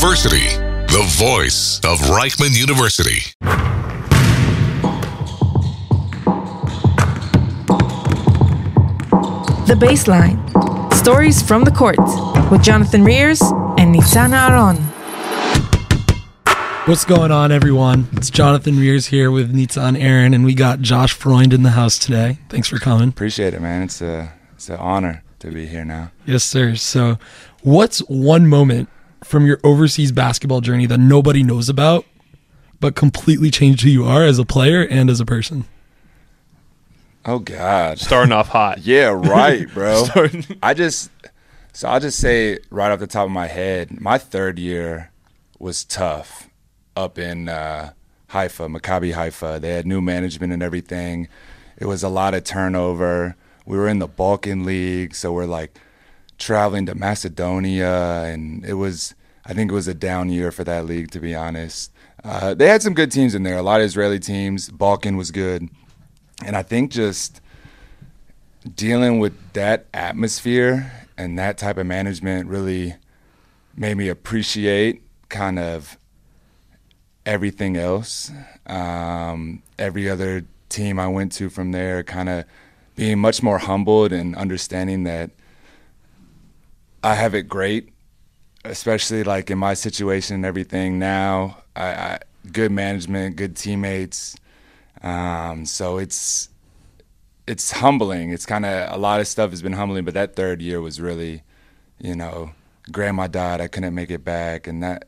University, the voice of Reichman University. The Baseline. Stories from the court with Jonathan Rears and Nitzan Aharon. What's going on, everyone? It's Jonathan Rears here with Nitzan Aaron, and we got Josh Freund in the house today. Thanks for coming. Appreciate it, man. It's an honor to be here now. Yes, sir. So what's one moment from your overseas basketball journey that nobody knows about but completely changed who you are as a player and as a person? Oh, God. Starting off hot. Yeah, right, bro. I'll just say right off the top of my head, my third year was tough up in Haifa, Maccabi Haifa. They had new management and everything. It was a lot of turnover. We were in the Balkan League, so we're like traveling to Macedonia, and I think it was a down year for that league, to be honest. They had some good teams in there, a lot of Israeli teams. Balkan was good. And I think just dealing with that atmosphere and that type of management really made me appreciate kind of everything else. Every other team I went to from there, kind of being much more humbled and understanding that I have it great, especially like in my situation and everything now. I good management, good teammates. So it's humbling. It's kind of, a lot of stuff has been humbling, but that third year was really, grandma died. I couldn't make it back. And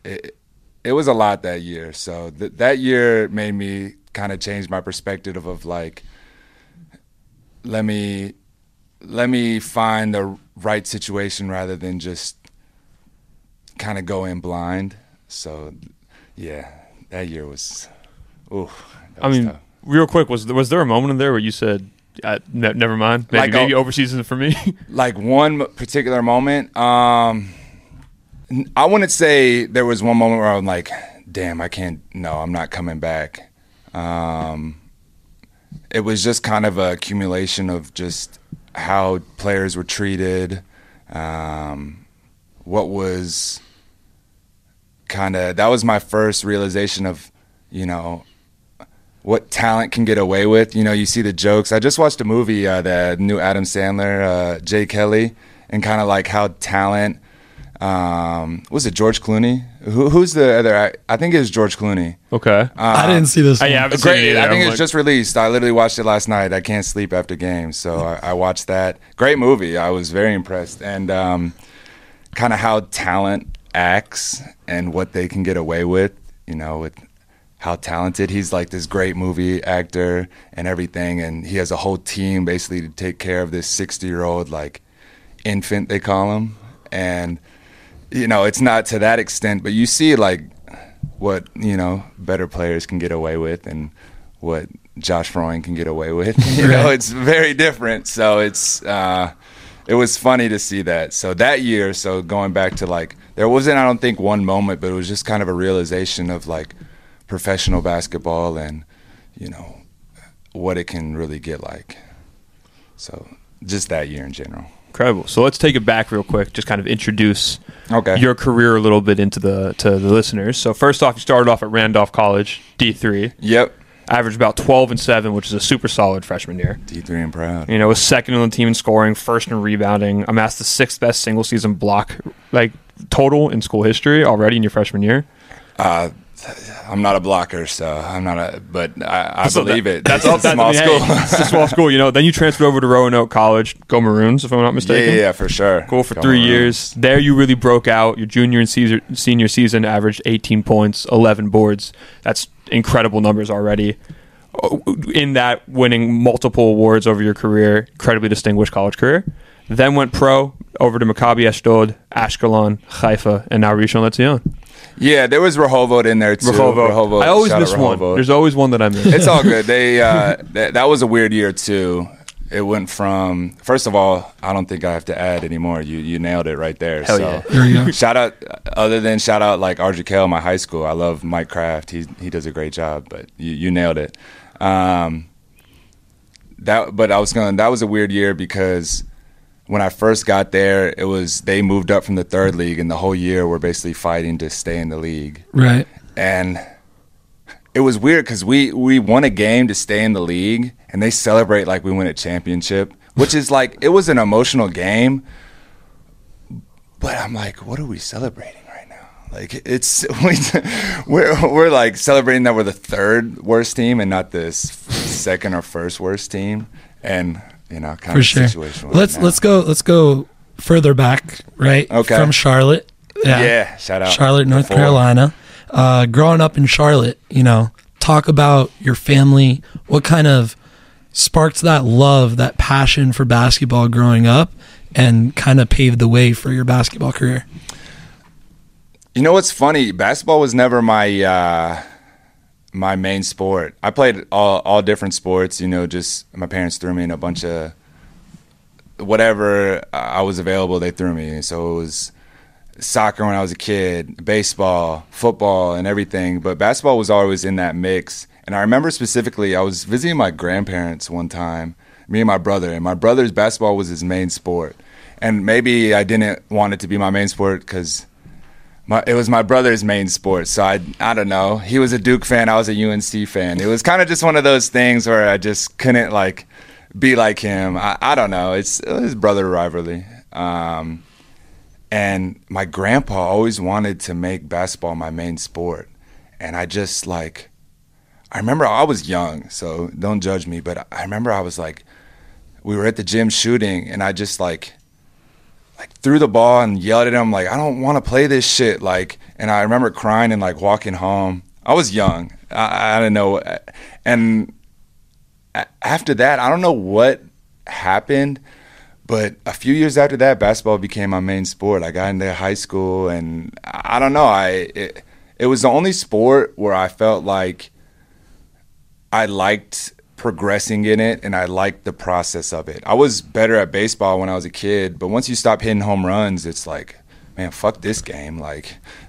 it was a lot that year. So that year made me kind of change my perspective of like, let me find the right situation rather than just kind of go in blind. So yeah, that year was, tough. Real quick, was there a moment in there where you said, never mind, maybe overseas isn't for me? Like one particular moment? I wouldn't say there was one moment where I'm like, damn, I'm not coming back. It was just kind of an accumulation of just how players were treated, what was that was my first realization of, what talent can get away with. You see the jokes. I just watched a movie, the new Adam Sandler, Jay Kelly, and kind of like how talent, was it George Clooney? Who's the other? I think it was George Clooney. Okay. I didn't see this one. I haven't seen it either. I think it's just released. I literally watched it last night. I can't sleep after games, so I watched that. Great movie. I was very impressed. And kind of how talent acts and what they can get away with, with how talented. He's like this great movie actor and everything, and he has a whole team basically to take care of this 60-year-old like infant, they call him. And it's not to that extent, but you see like what better players can get away with and what Josh Freund can get away with. It's very different. So it was funny to see that. So that year, going back to like, there wasn't, I don't think, one moment, but it was just kind of a realization of like professional basketball and what it can really get like. So just that year in general. Incredible. So let's take it back real quick, just kind of introduce your career a little bit to the listeners. So first off, you started off at Randolph College, D3. Yep. Averaged about 12-7, which is a super solid freshman year. D3 and proud. Was second on the team in scoring, first in rebounding. Amassed the sixth best single season block total in school history already in your freshman year. I'm not a blocker, so I'm not but I believe it. That's all. It's a small school. It's a small school, Then you transferred over to Roanoke College, go Maroons, if I'm not mistaken. Yeah, for sure. Cool, for 3 years. There you really broke out. Your junior and senior season averaged 18 points, 11 boards. That's incredible numbers already. In that, winning multiple awards over your career, incredibly distinguished college career. Then went pro, over to Maccabi Ashdod, Ashkelon, Haifa, and now Rishon LeZion. Yeah, there was Rehovot in there too. Rehovot. I always miss one. There's always one that I miss. It's all good. They that was a weird year too. It went from, first of all, I don't think I have to add anymore. You nailed it right there. Hell yeah. There you go. Shout out like RGK, my high school. I love Mike Kraft. He does a great job. But you nailed it. That was a weird year because when I first got there, they moved up from the third league, and the whole year we're basically fighting to stay in the league. Right. And it was weird because we won a game to stay in the league, and they celebrate like we win a championship, which is like, it was an emotional game. But I'm like, what are we celebrating right now? Like, we're like celebrating that we're the third worst team and not the second or first worst team, and kind For of sure. situation. Let's go further back, right? Okay. From Charlotte. Yeah, shout out Charlotte, North Before. Carolina. Growing up in Charlotte, talk about your family. What kind of sparked that love, that passion for basketball growing up, and kind of paved the way for your basketball career? You know what's funny? Basketball was never my my main sport. I played all different sports. Just my parents threw me in a bunch of whatever I was available. They threw me. So it was soccer when I was a kid, baseball, football, and everything. But basketball was always in that mix. And I remember specifically, I was visiting my grandparents one time, me and my brother. And my brother's basketball was his main sport. And maybe I didn't want it to be my main sport because it was my brother's main sport. So I don't know. He was a Duke fan. I was a UNC fan. It was kind of just one of those things where I just couldn't be like him. I don't know. It was brother rivalry. And my grandpa always wanted to make basketball my main sport. And I remember I was young, so don't judge me, but I remember I was we were at the gym shooting, and I just threw the ball and yelled at him, I don't want to play this shit. And I remember crying and walking home. I was young. I don't know. And after that, I don't know what happened, but a few years after that, basketball became my main sport. I got into high school, and I don't know. It was the only sport where I felt like I liked progressing in it, and I liked the process of it. I was better at baseball when I was a kid, but once you stop hitting home runs, it's man, fuck this game.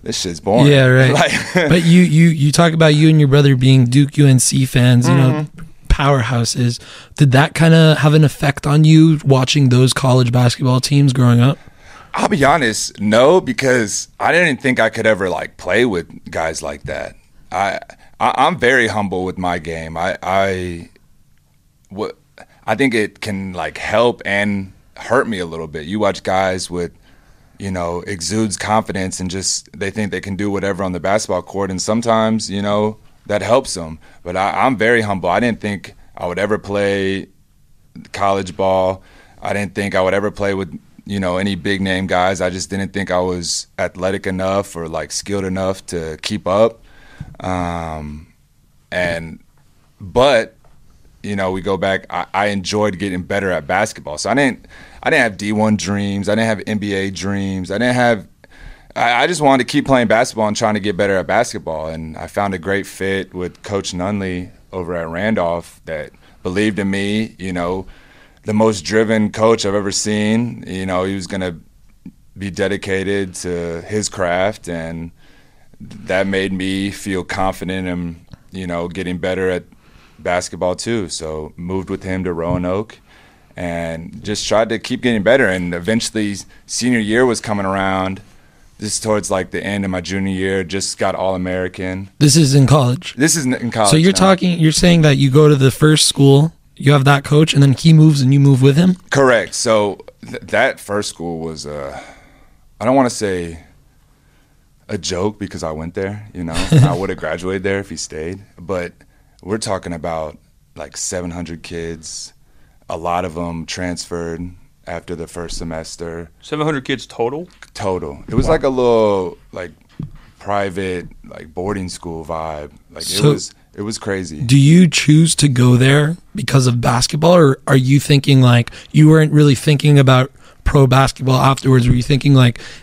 This shit's boring. Yeah, right. But you talk about you and your brother being Duke UNC fans, powerhouses. Did that kind of have an effect on you watching those college basketball teams growing up? I'll be honest, no, because I didn't think I could ever play with guys like that. I'm very humble with my game. I think it can help and hurt me a little bit. You watch guys with, exudes confidence and just they think they can do whatever on the basketball court, and sometimes, that helps them. But I'm very humble. I didn't think I would ever play college ball. I didn't think I would ever play with, any big name guys. I just didn't think I was athletic enough or skilled enough to keep up. But we go back. I enjoyed getting better at basketball. So I didn't have D1 dreams. I didn't have NBA dreams. I just wanted to keep playing basketball and trying to get better at basketball. And I found a great fit with Coach Nunley over at Randolph that believed in me. The most driven coach I've ever seen. He was going to be dedicated to his craft, and that made me feel confident in, getting better at basketball too. So moved with him to Roanoke and just tried to keep getting better. And eventually senior year was coming around. This is towards the end of my junior year, just got All-American. This is in college. This is in college. So you're saying that you go to the first school, you have that coach, and then he moves and you move with him? Correct. So that first school was, I don't want to say a joke because I went there, I would have graduated there if he stayed. But we're talking about 700 kids. A lot of them transferred after the first semester. 700 kids total? Total. It was a little private boarding school vibe. It was crazy. Do you choose to go there because of basketball, or are you thinking you weren't really thinking about pro basketball afterwards? Were you thinking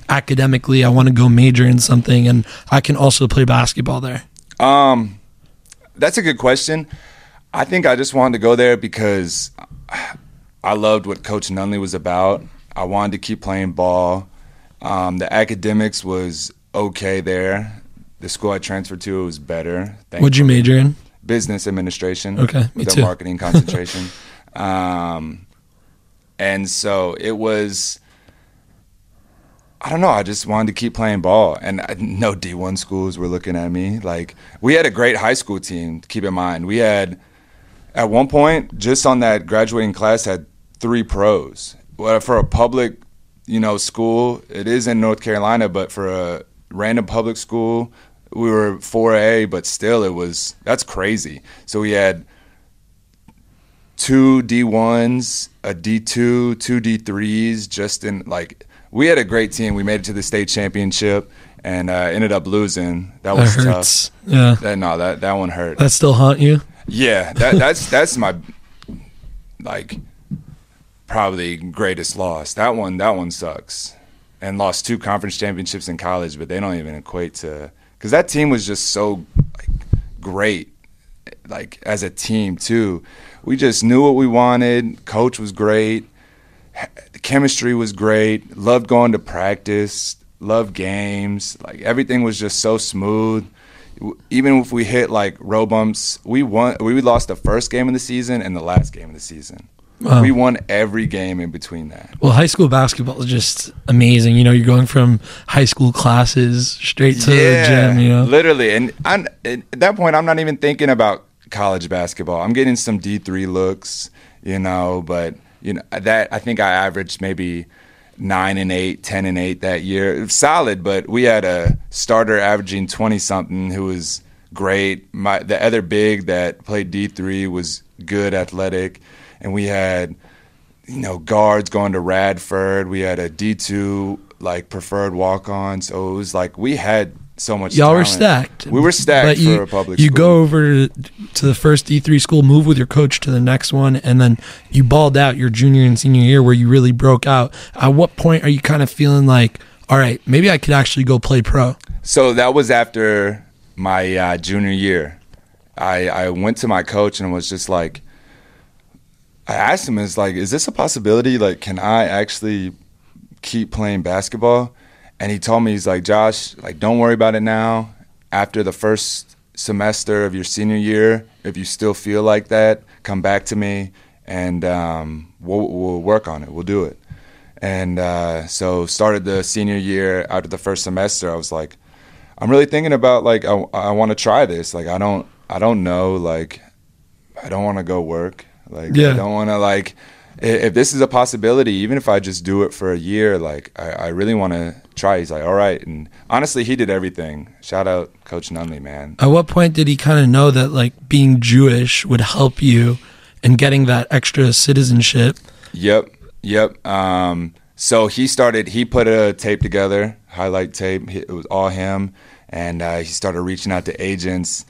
academically, I want to go major in something and I can also play basketball there? That's a good question. I think I just wanted to go there because I loved what Coach Nunley was about. I wanted to keep playing ball. The academics was okay there. The school I transferred to was better. Thankfully. What'd you major in? Business administration. Okay, me with too. a marketing concentration. And so it was, I don't know, I just wanted to keep playing ball. And no D1 schools were looking at me. Like, we had a great high school team, keep in mind. We had, at one point, just on that graduating class, had 3 pros. Well, for a public, school, it is in North Carolina, but for a random public school, we were 4A, but still that's crazy. So we had 2 D1s, a D2, 2 D3s, just in, like, we had a great team. We made it to the state championship and ended up losing. That was hurts. tough. Yeah. That one hurt. That still haunt you? Yeah, that's my, like, probably greatest loss. That one sucks. And lost 2 conference championships in college, but they don't even equate to, because that team was just so, like, great, like, as a team too. We just knew what we wanted. Coach was great. The chemistry was great. Loved going to practice. Loved games. Like, everything was just so smooth. Even if we hit, like, road bumps, we won. We lost the first game of the season and the last game of the season. Wow. We won every game in between that. Well, high school basketball is just amazing. You're going from high school classes straight to the gym. Literally. And at that point, I'm not even thinking about college basketball. I'm getting some D3 looks, but that, I think I averaged maybe 9-8, 10-8 that year. It was solid, but we had a starter averaging 20-something who was great. The other big that played D3 was good, athletic. And we had, guards going to Radford. We had a D2, like, preferred walk-on. So it was like we had so much Y'all talent. were stacked. We were stacked for a public school. You go over to the first D3 school, move with your coach to the next one, and then you balled out your junior and senior year where you really broke out. At what point are you kind of feeling like, all right, maybe I could actually go play pro? So that was after my junior year. I went to my coach and was just like, I asked him, is this a possibility? Like, can I actually keep playing basketball? And he told me, he's like, Josh, like, don't worry about it now. After the first semester of your senior year, if you still feel like that, come back to me and we'll work on it. We'll do it. And so started the senior year. After the first semester, I was like, I'm really thinking about, like, I want to try this. Like, I don't know, like, I don't want to go work. Like, I don't want to, like, if this is a possibility, even if I just do it for a year, like, I really want to try. He's like, all right. And honestly, he did everything. Shout out Coach Nunley, man. At what point did he kind of know that, like, being Jewish would help you in getting that extra citizenship? Yep. So he put a tape together, highlight tape. It was all him. And he started reaching out to agents.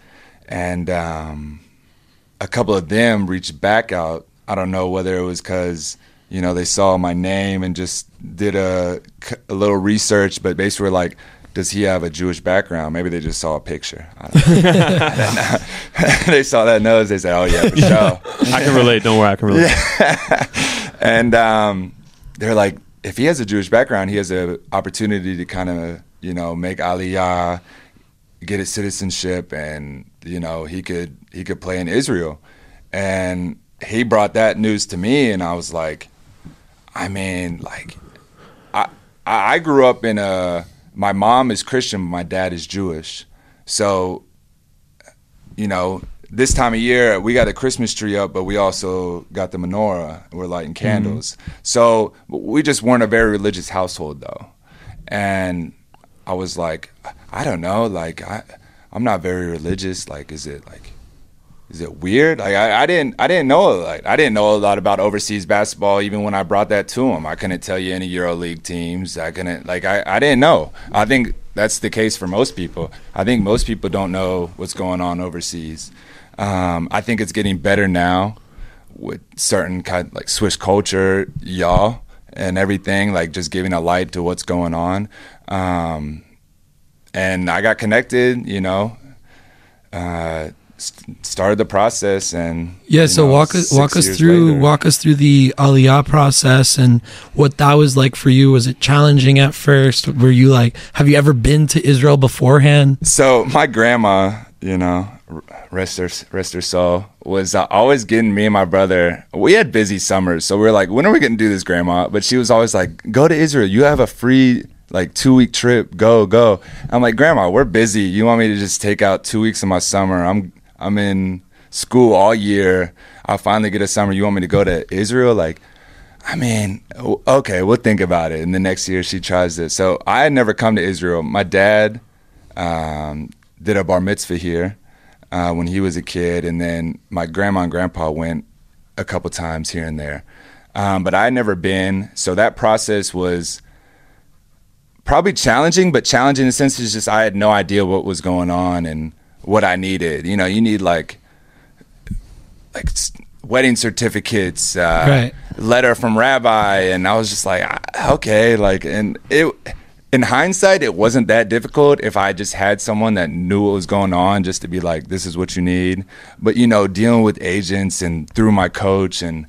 And a couple of them reached back out. I don't know whether it was because, they saw my name and just did a little research, but basically were like, does he have a Jewish background? Maybe they just saw a picture. I don't know. They saw that nose. They said, oh, yeah, for sure. I can relate. Don't worry, I can relate. Yeah. And they're like, if he has a Jewish background, he has an opportunity to kind of, make Aliyah, get his citizenship, and, he could play in Israel. And he brought that news to me, and I was like, I mean, like, I grew up in my mom is Christian, my dad is Jewish. So, this time of year, we got a Christmas tree up, but we also got the menorah. We're lighting candles. Mm-hmm. So we just weren't a very religious household, though. And I was like, I don't know, like, I'm not very religious. Like, is it weird? Like, I didn't know, like, I didn't know a lot about overseas basketball even when I brought that to him. I couldn't tell you any EuroLeague teams. I didn't know. I think that's the case for most people. I think most people don't know what's going on overseas. I think it's getting better now with certain kind, like, Swiss culture, y'all, and everything, like, just giving a light to what's going on. And I got connected, started the process, and so walk us through the Aliyah process and what that was like for you. Was it challenging at first? Were you like, have you ever been to Israel beforehand? So my grandma, rest her soul, was always getting me and my brother. We had busy summers, so we were like, when are we going to do this, Grandma? But she was always like, go to Israel. You have a free 2-week trip. Go. I'm like, Grandma, we're busy. You want me to just take out 2 weeks of my summer? I'm in school all year. I'll finally get a summer. You want me to go to Israel? Like, I mean, okay, we'll think about it. And the next year she tries it. So I had never come to Israel. My dad did a bar mitzvah here when he was a kid, and then my grandma and grandpa went a couple times here and there. But I had never been, so that process was probably challenging, but challenging in the sense is just I had no idea what was going on and what I needed. You know, you need like wedding certificates, Right. letter from rabbi, and I was just like, okay, like, and it. In hindsight, it wasn't that difficult if I just had someone that knew what was going on, just to be like, this is what you need. But, you know, dealing with agents and through my coach, and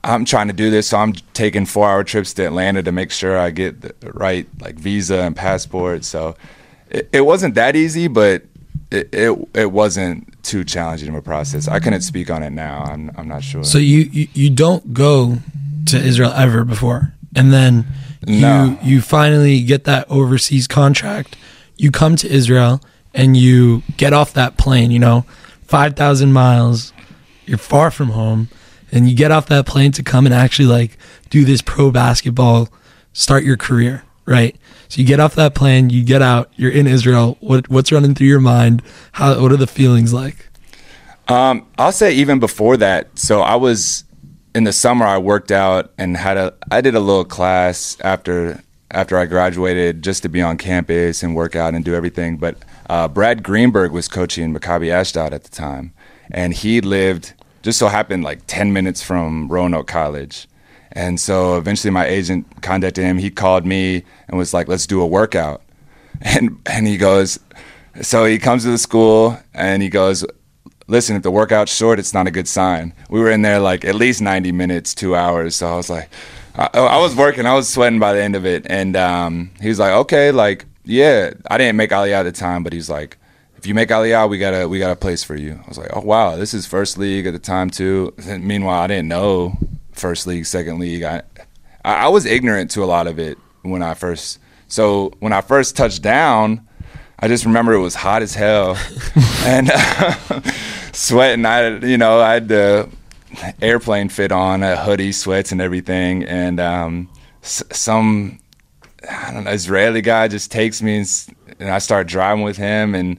I'm trying to do this, so I'm taking 4-hour trips to Atlanta to make sure I get the right visa and passport. So it wasn't that easy, but it wasn't too challenging of a process. I couldn't speak on it now. I'm not sure. So you don't go to Israel ever before, and then No. you finally get that overseas contract. You come to Israel and you get off that plane, 5,000 miles. You're far from home, and you get off that plane to come and actually do this pro basketball, start your career, right? So you get off that plane, you get out, you're in Israel. What's running through your mind? What are the feelings like? I'll say even before that. So in the summer, I worked out and I did a little class after I graduated just to be on campus and work out and do everything. But Brad Greenberg was coaching Maccabi Ashdod at the time, and he lived, just so happened, 10 minutes from Roanoke College. And so eventually my agent contacted him. He called me and was like, let's do a workout. And he goes, so he comes to the school and he goes, listen, if the workout's short, it's not a good sign. We were in there at least 90 minutes, 2 hours. So I was like, I was working, I was sweating by the end of it. And he was like, okay, yeah, I didn't make Aliyah at the time, but he's like, if you make Aliyah, we got a place for you. I was like, oh, wow, this is first league at the time too. And meanwhile, I didn't know first league, second league. I was ignorant to a lot of it when I first touched down. I just remember it was hot as hell and sweating. I had the airplane fit on, a hoodie, sweats and everything. And some, I don't know, Israeli guy just takes me and I start driving with him. And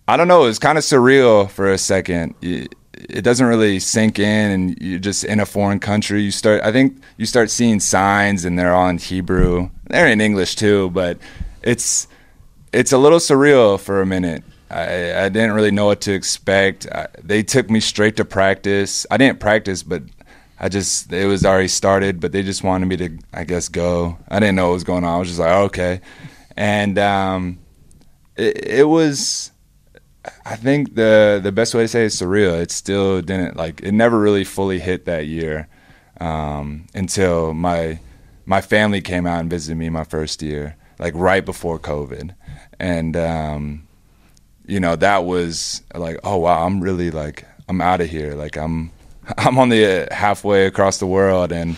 I don't know, it was kind of surreal for a second. It doesn't really sink in, and you're just in a foreign country. I think you start seeing signs and they're all in Hebrew. They're in English too, but it's a little surreal for a minute. I didn't really know what to expect. They took me straight to practice. I didn't practice, but it was already started, but they just wanted me to, I guess, go. I didn't know what was going on. I was just like, oh, okay. And it was, I think the best way to say it is surreal. It still didn't, it never really fully hit that year until my family came out and visited me my first year, right before COVID. And, that was oh, wow, I'm really I'm out of here. I'm on the halfway across the world, and,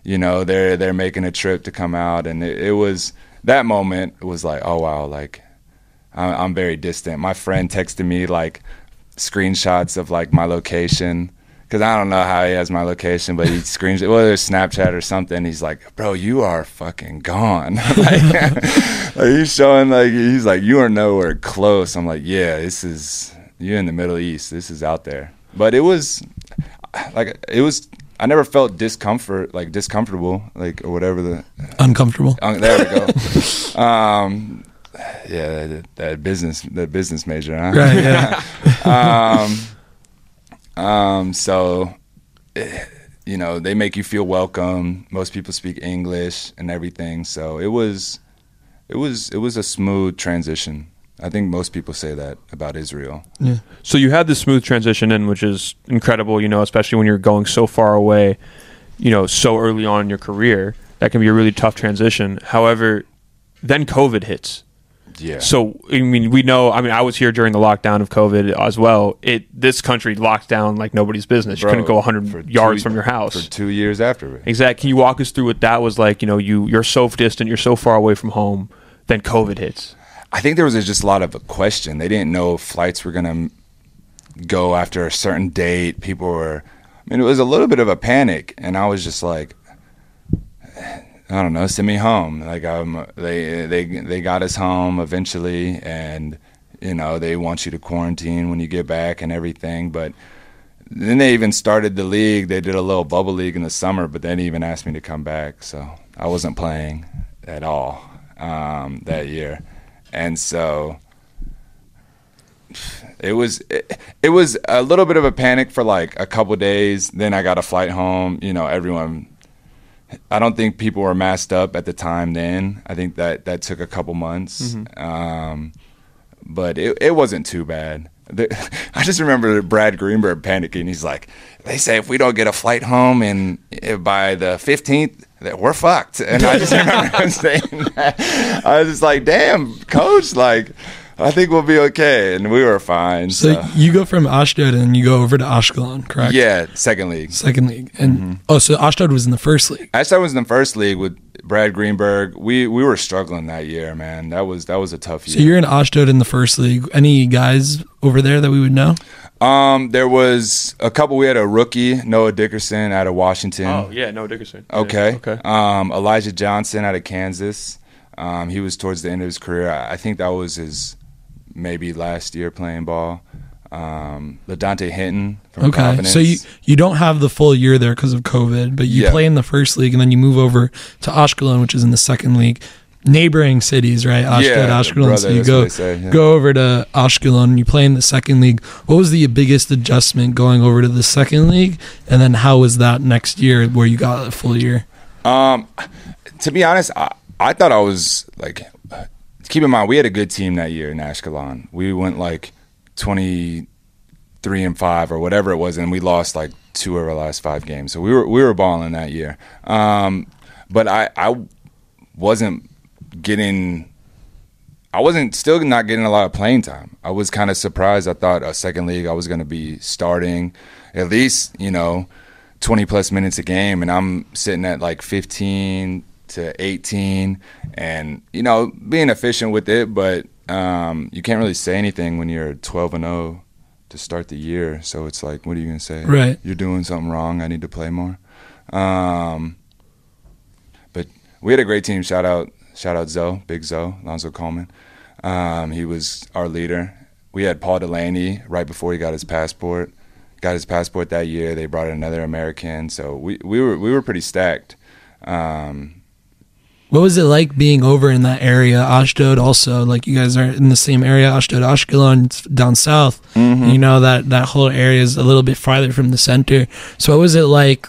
they're making a trip to come out. And it was, that moment was oh, wow, I'm very distant. My friend texted me screenshots of my location, because I don't know how he has my location, but he screenshots, whether it's Snapchat or something. He's like, bro, you are fucking gone. He's showing he's like, you are nowhere close. I'm like, yeah, you're in the Middle East. This is out there. But it was I never felt discomfortable, or whatever Uncomfortable. There we go. Yeah, that business major, huh? Right, yeah. So, they make you feel welcome. Most people speak English and everything. So it was a smooth transition. I think most people say that about Israel. Yeah. So you had this smooth transition in, which is incredible, especially when you're going so far away, so early on in your career. That can be a really tough transition. However, then COVID hits. Yeah. So, I mean, we know, I mean, I was here during the lockdown of COVID as well. This country locked down like nobody's business. You Bro, couldn't go 100 yards from your house. For 2 years after it. Exactly. Can you walk us through what that was like? You know, you're so distant, you're so far away from home, then COVID hits. I think there was just a lot of a question. They didn't know if flights were going to go after a certain date. People were, I mean, it was a little bit of a panic. And I was just like, I don't know, send me home. Like they got us home eventually, and you know they want you to quarantine when you get back and everything. But then they even started the league. They did a little bubble league in the summer, but they didn't even ask me to come back. So I wasn't playing at all that year, and so it was a little bit of a panic for like a couple days. Then I got a flight home. You know, everyone. I don't think people were masked up at the time then. I think that took a couple months. But it wasn't too bad. I just remember Brad Greenberg panicking. He's like, they say if we don't get a flight home by the 15th, that we're fucked. And I just remember him saying that. I was just like, damn, coach, like, I think we'll be okay. And we were fine. So you go from Ashdod and you go over to Ashkelon, correct? Yeah, second league. Second league. And so Ashdod was in the first league. Ashdod was in the first league with Brad Greenberg. We were struggling that year, man. That was a tough year. So you're in Ashdod in the first league. Any guys over there that we would know? There was a couple. We had a rookie, Noah Dickerson out of Washington. Oh, yeah, Noah Dickerson. Okay. Okay. Elijah Johnson out of Kansas. He was towards the end of his career. I think that was his maybe last year playing ball. LaDante Hinton from Providence. So you don't have the full year there because of COVID, but you play in the first league and then you move over to Ashkelon, which is in the second league. Neighboring cities, right? Ashdod, Ashkelon. Brother, so you go over to Ashkelon and you play in the second league. What was the biggest adjustment going over to the second league? And then how was that next year where you got a full year? To be honest, I thought I was like, keep in mind, we had a good team that year in Ashkelon. We went like 23-5 or whatever it was, and we lost like 2 of our last 5 games. So we were balling that year. But I wasn't still not getting a lot of playing time. I was kind of surprised. I thought a second league I was going to be starting at least, 20 plus minutes a game, and I'm sitting at like 15 to 18 and, being efficient with it, but you can't really say anything when you're 12-0 to start the year. So it's like, what are you going to say? Right. You're doing something wrong. I need to play more. But we had a great team. Shout out Zoe, Big Zoe, Lonzo Coleman. He was our leader. We had Paul Delaney right before he got his passport. Got his passport that year. They brought in another American. So we were pretty stacked. What was it like being over in that area? Ashdod also, like you guys are in the same area, Ashdod, Ashkelon, it's down south. Mm-hmm. That whole area is a little bit farther from the center. So what was it like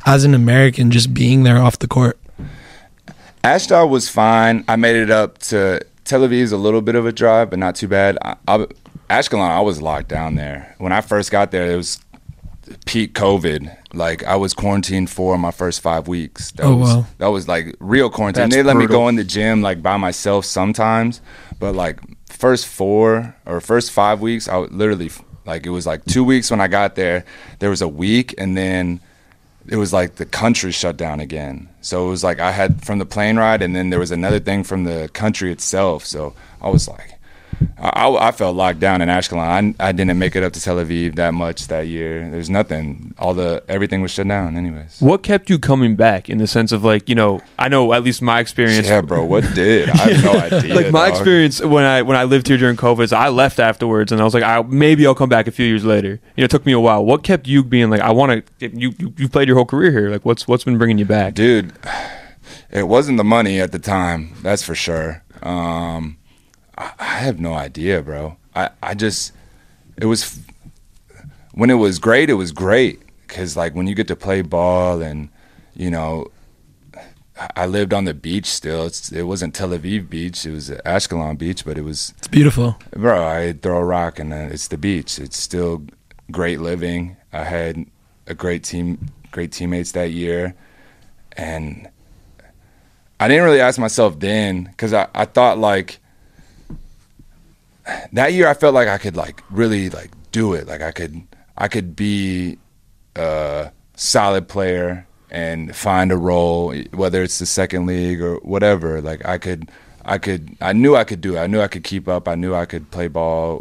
as an American just being there off the court? Ashdod was fine. I made it up to Tel Aviv's a little bit of a drive, but not too bad. Ashkelon, I was locked down there. When I first got there, it was peak COVID. Like, I was quarantined for my first 5 weeks. That was like real quarantine. They let me go in the gym like by myself sometimes, but like first 4 or first 5 weeks, I would literally, like, it was like 2 weeks when I got there. There was a week, and then it was like the country shut down again. So it was like I had from the plane ride, and then there was another thing from the country itself. So I was like, I felt locked down in Ashkelon. I didn't make it up to Tel Aviv that much that year. There's nothing. Everything was shut down anyways. What kept you coming back in the sense of like, I know at least my experience. Yeah, bro, what did? I have no idea. Like my experience when I lived here during COVID, is I left afterwards and I was like, maybe I'll come back a few years later. It took me a while. What kept you being like, I want to, you played your whole career here. Like what's been bringing you back? Dude, it wasn't the money at the time. That's for sure. I have no idea, bro. It was, when it was great, it was great. Because, like, when you get to play ball and, I lived on the beach still. It wasn't Tel Aviv beach. It was Ashkelon beach, but it's beautiful. Bro, I throw a rock and it's the beach. It's still great living. I had a great teammates that year. And I didn't really ask myself then, because I thought, like, that year I felt like I could like really like do it. Like I could be a solid player and find a role, whether it's the second league or whatever. Like I knew I could do it. I knew I could keep up. I knew I could play ball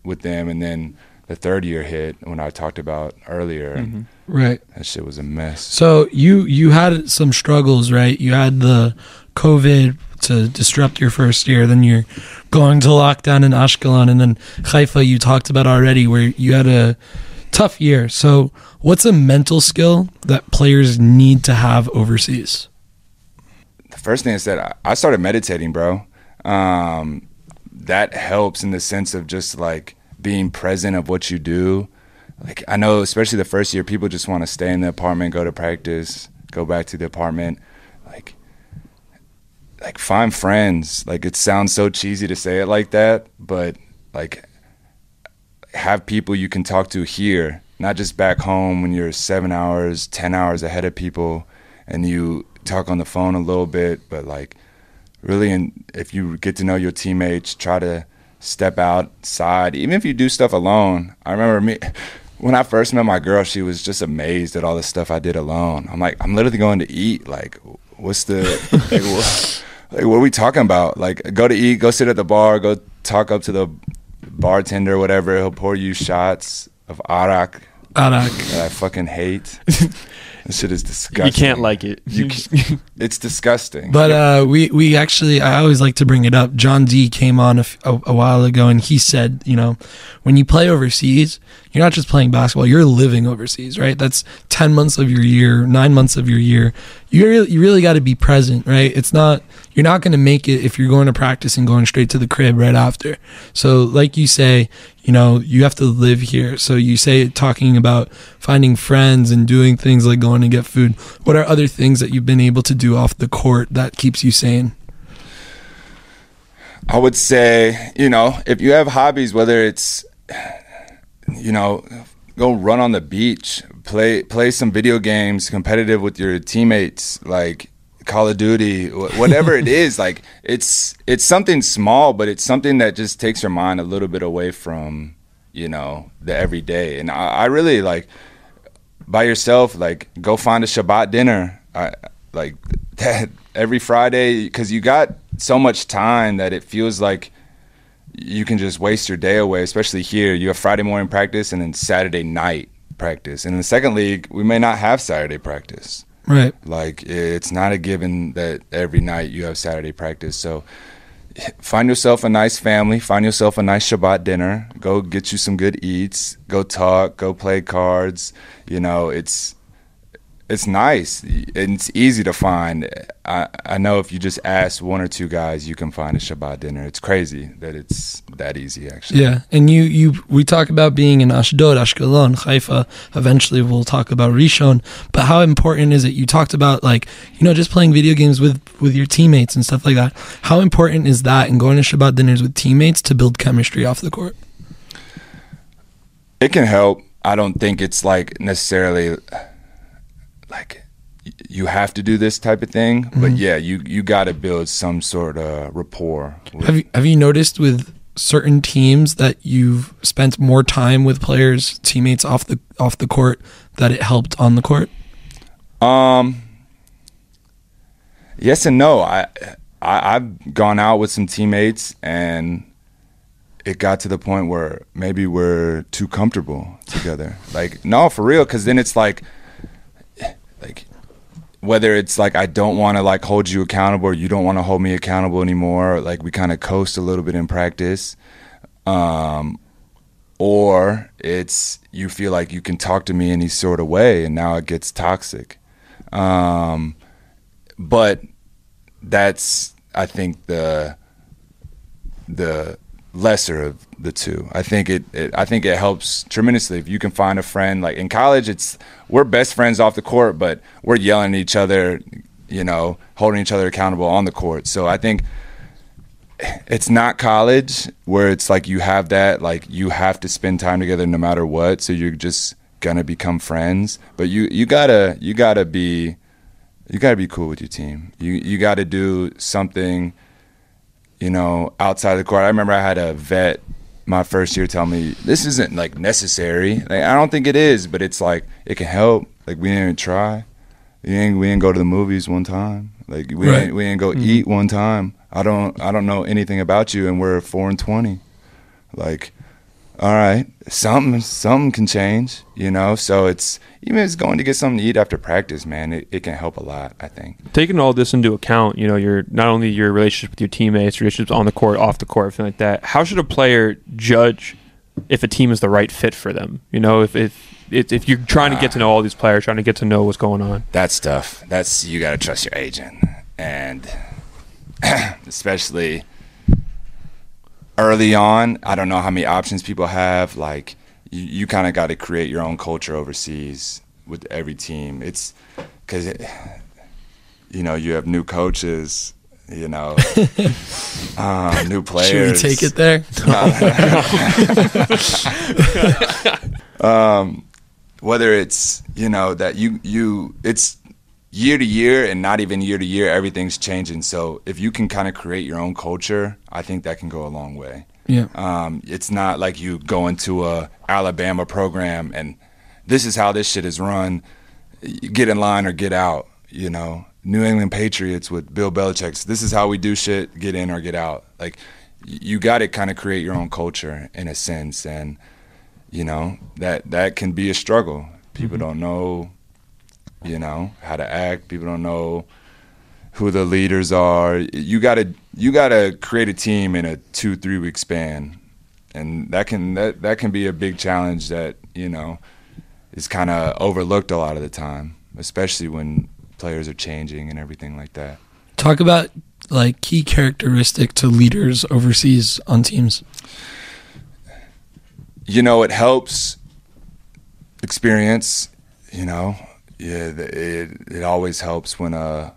with them. And then the third year hit when I talked about earlier. Mm-hmm. Right. That shit was a mess. So you had some struggles, right? You had the COVID to disrupt your first year, then you're going to lockdown in Ashkelon, and then Haifa you talked about already, where you had a tough year. So what's a mental skill that players need to have overseas? The first thing is that I started meditating, bro. That helps in the sense of just like being present of what you do. Like I know, especially the first year, people just want to stay in the apartment, go to practice, go back to the apartment. Like find friends. Like it sounds so cheesy to say it like that, but like have people you can talk to here, not just back home when you're 7 hours, 10 hours ahead of people and you talk on the phone a little bit, but like really if you get to know your teammates, try to step outside, even if you do stuff alone. I remember when I first met my girl, she was just amazed at all the stuff I did alone. I'm like, I'm literally going to eat. Like, what's the like, what are we talking about? Like, go to eat, go sit at the bar, go talk up to the bartender, whatever. He'll pour you shots of arak that I fucking hate. This shit is disgusting. You can't like it. It's disgusting. But we actually, I always like to bring it up. John D came on a while ago, and he said, you know, when you play overseas, you're not just playing basketball, you're living overseas, right? That's 10 months of your year, 9 months of your year. You really got to be present, right? You're not going to make it if you're going to practice and going straight to the crib right after. So like you say, you know, you have to live here. So you say, talking about finding friends and doing things like going to get food. What are other things that you've been able to do off the court that keeps you sane? I would say, you know, if you have hobbies, whether it's, you know, go run on the beach, play some video games, competitive with your teammates, like Call of Duty, whatever it is, like it's something small, but it's something that just takes your mind a little bit away from, you know, the everyday. And I really like, by yourself, like go find a Shabbat dinner, like that every Friday, because you got so much time that it feels like you can just waste your day away, especially here. You have Friday morning practice and then Saturday night practice. And in the second league, we may not have Saturday practice. Right. Like, it's not a given that every night you have Saturday practice. So find yourself a nice family, find yourself a nice Shabbat dinner, go get you some good eats, go talk, go play cards. You know, it's nice and it's easy to find. I know if you just ask one or two guys, you can find a Shabbat dinner. It's crazy that it's that easy, actually. Yeah, and we talk about being in Ashdod, Ashkelon, Haifa. Eventually, we'll talk about Rishon. But how important is it? You talked about, like, you know, just playing video games with your teammates and stuff like that. How important is that, and going to Shabbat dinners with teammates to build chemistry off the court? It can help. I don't think it's like necessarily like you have to do this type of thing, but yeah, you got to build some sort of rapport. Have you noticed with certain teams that you've spent more time with players, teammates off the court, that it helped on the court? Yes and no. I've gone out with some teammates and it got to the point where maybe we're too comfortable together. Like, no, for real, because then it's like whether it's like I don't want to like hold you accountable or you don't want to hold me accountable anymore, or like we kind of coast a little bit in practice, or it's you feel like you can talk to me any sort of way and now it gets toxic. But that's, I think, the lesser of the two. I think it helps tremendously if you can find a friend. Like in college, we're best friends off the court, but we're yelling at each other, you know, holding each other accountable on the court. So I think it's not college where it's like you have that, like you have to spend time together no matter what. So you're just gonna become friends, but you gotta be cool with your team. You gotta do something. outside the court. I remember I had a vet my first year tell me, this isn't like necessary. Like, I don't think it is, but it's like, it can help. Like, we didn't even try. We didn't go to the movies one time. Like, we didn't go eat one time. I don't know anything about you, and we're 4-20. Like, all right, something can change, So it's, even if it's going to get something to eat after practice, man, it can help a lot, I think. Taking all this into account, you're not only your relationship with your teammates, relationships on the court, off the court, everything like that. How should a player judge if a team is the right fit for them? If you're trying to get to know all these players, trying to get to know what's going on. That's tough. You got to trust your agent, and especially early on, I don't know how many options people have. Like, you kind of got to create your own culture overseas with every team. It's because, you have new coaches, new players. Should we take it there? Whether it's, that it's year to year and not even year to year, everything's changing. So if you can kind of create your own culture, I think that can go a long way. Yeah. It's not like you go into a Alabama program and this is how this shit is run. Get in line or get out. New England Patriots with Bill Belichick. This is how we do shit. Get in or get out. Like, you got to kind of create your own culture in a sense, and that can be a struggle. People don't know, how to act. People don't know who the leaders are. You gotta create a team in a 2-3 week span, and that can be a big challenge that is kind of overlooked a lot of the time, especially when players are changing and everything like that. Talk about like key characteristic to leaders overseas on teams. It helps experience. It always helps when a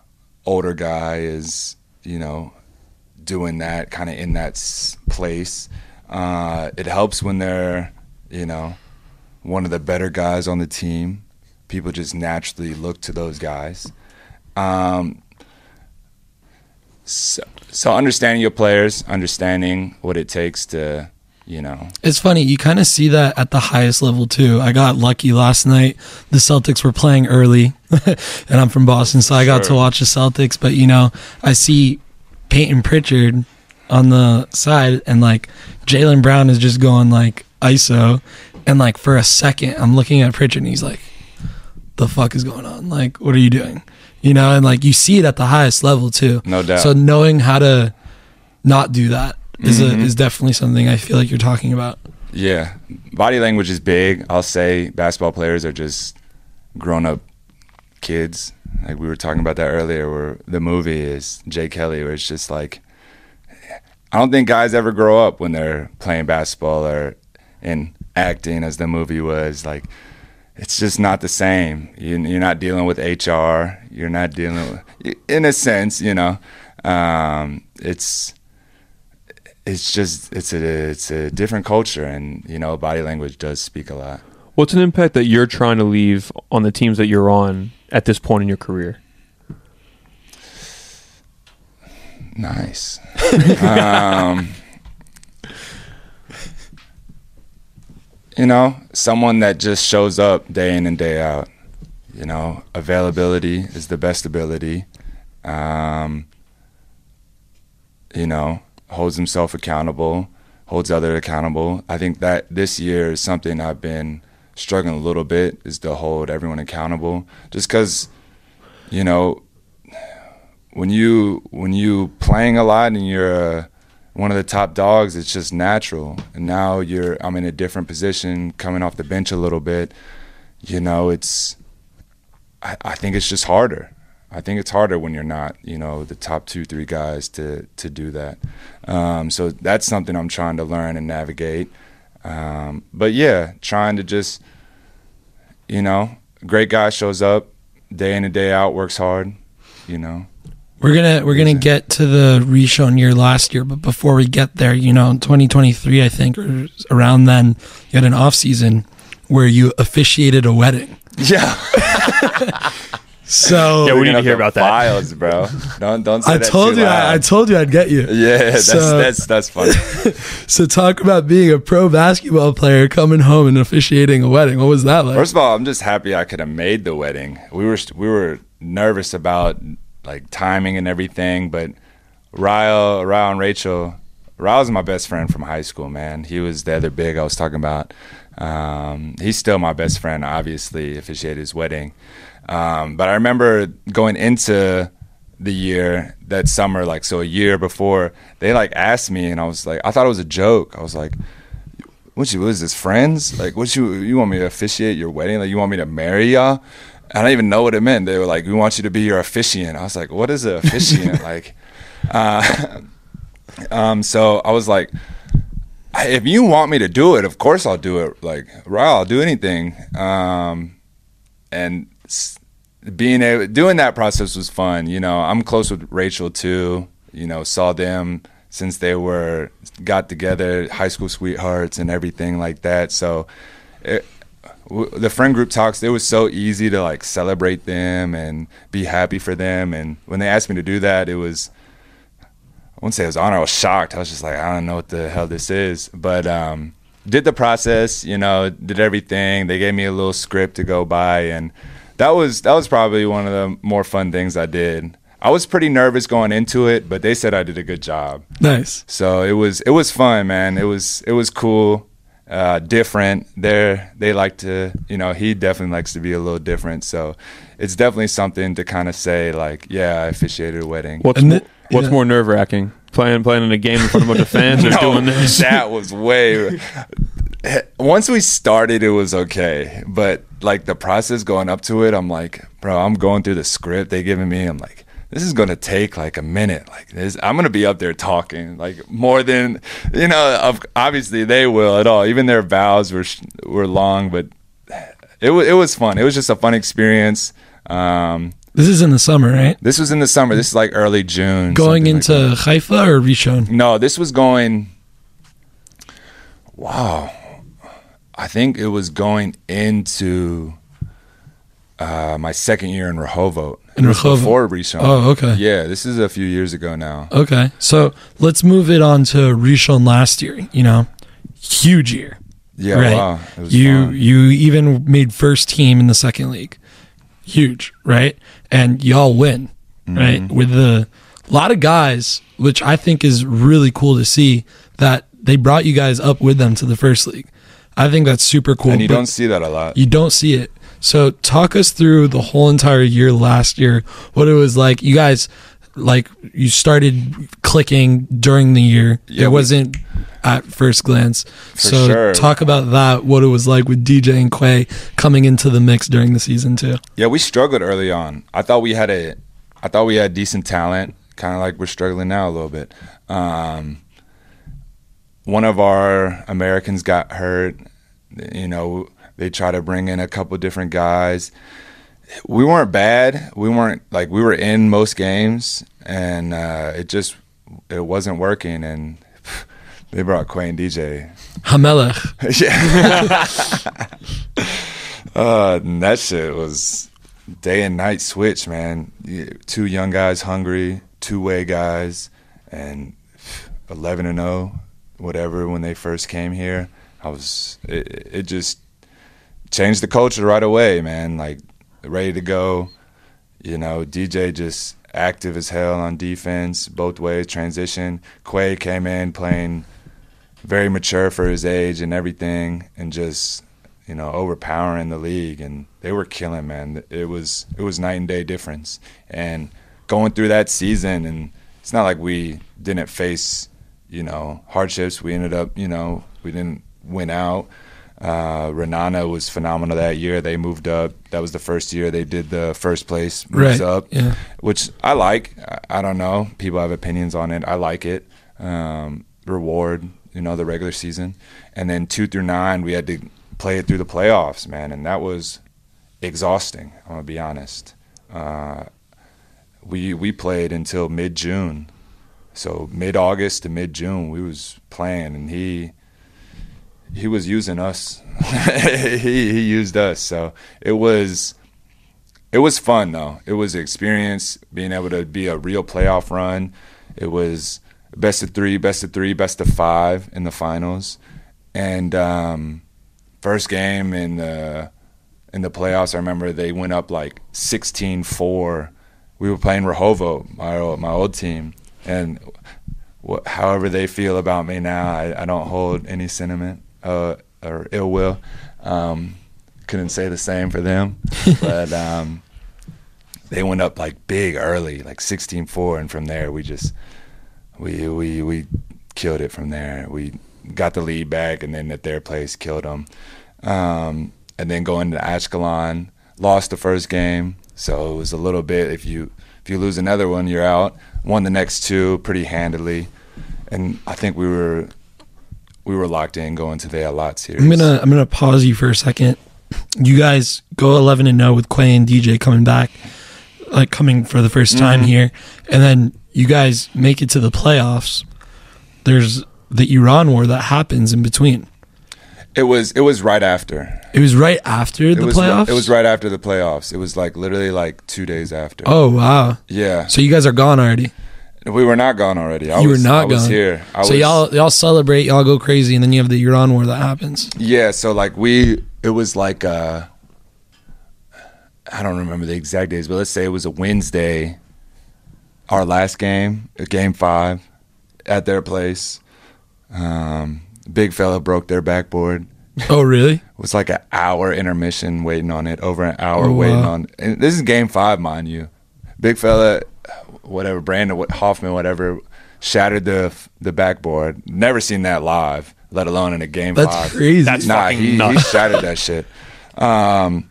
older guy is, doing that, kind of in that place. It helps when they're, one of the better guys on the team. People just naturally look to those guys. So understanding your players, understanding what it takes to, It's funny, you kind of see that at the highest level too. I got lucky last night. The Celtics were playing early, and I'm from Boston, so I got to watch the Celtics. But, I see Peyton Pritchard on the side, and, like, Jaylen Brown is just going, like, ISO. And, like, for a second, I'm looking at Pritchard, and he's like, the fuck is going on? Like, what are you doing? And, like, you see it at the highest level too. No doubt. So knowing how to not do that is definitely something I feel like you're talking about. Yeah. Body language is big. I'll say basketball players are just grown-up kids. Like, we were talking about that earlier, where the movie is Jay Kelly, where it's just like, I don't think guys ever grow up when they're playing basketball or in acting, as the movie was. Like, it's just not the same. You're not dealing with HR. You're not dealing with, in a sense, it's a different culture, and body language does speak a lot. What's an impact that you're trying to leave on the teams that you're on at this point in your career? Nice. Someone that just shows up day in and day out. Availability is the best ability. Holds himself accountable, holds others accountable. I think that this year is something I've been struggling a little bit, is to hold everyone accountable. Just because, when you playing a lot and you're one of the top dogs, it's just natural. And now I'm in a different position, coming off the bench a little bit. I think it's just harder. I think it's harder when you're not, the top 2-3 guys to do that. So that's something I'm trying to learn and navigate. But yeah, trying to just, great guy shows up day in and day out, works hard, We're gonna get to the Rishon year last year, but before we get there, in 2023, I think, or around then, you had an off season where you officiated a wedding. Yeah. So Yeah, we need Looking to up hear the about that. Files, bro. Don't say I that told too you, loud. I told you I'd get you. Yeah, that's funny. So talk about being a pro basketball player, coming home and officiating a wedding. What was that like? First of all, I'm just happy I could have made the wedding. We were nervous about like timing and everything, but Ryle and Rachel. Ryle's my best friend from high school, man. He was the other big I was talking about. He's still my best friend, obviously, officiated his wedding. But I remember going into the year, that summer, like, so a year before, they like asked me, and I was like, I thought it was a joke. I was like, what is this, friends? Like, you want me to officiate your wedding? Like, you want me to marry y'all? I don't even know what it meant. They were like, we want you to be your officiant. I was like, what is an officiant? Like, so I was like, if you want me to do it, of course I'll do it. Like, Ryle, I'll do anything. And doing that process was fun. You know, I'm close with Rachel too. You know, saw them since they got together, high school sweethearts and everything like that. So the friend group talks, it was so easy to like celebrate them and be happy for them. And when they asked me to do that, it was, I wouldn't say it was honor. I was shocked. I was just like, I don't know what the hell this is. But did the process, you know, did everything. They gave me a little script to go by, and that was probably one of the more fun things I did. I was pretty nervous going into it, but they said I did a good job. Nice. So it was fun, man. It was cool, different. They like to, you know, he definitely likes to be a little different. So it's definitely something to kind of say like, yeah, I officiated a wedding. What's more nerve-wracking? Playing in a game in front of a bunch of fans or doing this? That was way. Once we started, it was okay, but like the process going up to it, I'm like, bro, I'm going through the script they giving me. I'm like, this is gonna take like a minute. Like this, I'm gonna be up there talking like more than, you know. Obviously, they will at all. Even their vows were long, but it was fun. It was just a fun experience. This is in the summer, right? This was in the summer. This is like early June. Going into Haifa or Rishon? No, this was going. Wow, I think it was going into my second year in Rehovot. In Rehovot. Before Rishon. Oh, okay. Yeah, this is a few years ago now. Okay, so let's move it on to Rishon last year. You know, huge year. Yeah, right? wow. It was you fun. even made first team in the second league. Huge, right? And y'all win, right? With a lot of guys, which I think is really cool to see that they brought you guys up with them to the first league. I think that's super cool. And you but don't see that a lot. You don't see it. So talk us through the whole entire year last year, what it was like. You guys, like, you started clicking during the year. Yeah, it wasn't at first glance. So sure. talk about that, what it was like with DJ and Quay coming into the mix during the season too. Yeah, we struggled early on. I thought we had decent talent, kind of like we're struggling now a little bit. One of our Americans got hurt. You know, they tried to bring in a couple different guys. We weren't bad. We were in most games, and it wasn't working. And they brought Quay and DJ. Hamelech. Yeah. And that shit was day and night switch, man. Two young guys hungry, two-way guys, and 11-0, whatever, when they first came here. It just changed the culture right away, man. Like, ready to go. You know, DJ just active as hell on defense, both ways, transition. Quay came in playing very mature for his age and everything, and just, you know, overpowering the league. And they were killing, man. It was night and day difference. And going through that season, and it's not like we didn't face, you know, hardships. We ended up, you know, we didn't win out. Renana was phenomenal that year. They moved up. That was the first year they did the first place moves Right, up, yeah. which I like. I don't know. People have opinions on it. I like it. Reward, you know, the regular season. And then 2 through 9, we had to play it through the playoffs, man, and that was exhausting, I'm going to be honest. We played until mid-June. So mid-August to mid-June, we was playing, and he was using us. he used us. So it was It was fun though. It was an experience being able to be a real playoff run. It was best of three, best of 5 in the finals, and first game in the playoffs. I remember they went up like 16-4. We were playing Rehovo, my old team, and however they feel about me now, I don't hold any sentiment or ill will. Couldn't say the same for them, but they went up like big early, like 16-4, and from there we killed it. From there we got the lead back, and then at their place killed them. And then going to Ashkelon, lost the first game, so it was a little bit. If you lose another one, you're out. Won the next 2 pretty handily, and I think we were locked in going to the Eilat series. I'm gonna pause you for a second. You guys go 11-0 with Quay and DJ coming back, like coming for the first time here, and then you guys make it to the playoffs. There's the Iran war that happens in between. It was right after. It was right after the playoffs? It was right after the playoffs. It was like literally like 2 days after. Oh, wow. Yeah. So you guys are gone already. We were not gone already. I was here. Y'all celebrate, y'all go crazy, and then you have the Iran war that happens. Yeah, so like it was like I don't remember the exact days, but let's say it was a Wednesday, our last game, game 5 at their place. Big fella broke their backboard. Oh, really? It was like an hour intermission waiting on it, over an hour waiting on it. And this is game 5, mind you. Big fella, whatever, Brandon Hoffman, whatever, shattered the backboard. Never seen that live, let alone in a game 5. That's crazy. That's fucking nuts. He shattered that shit. And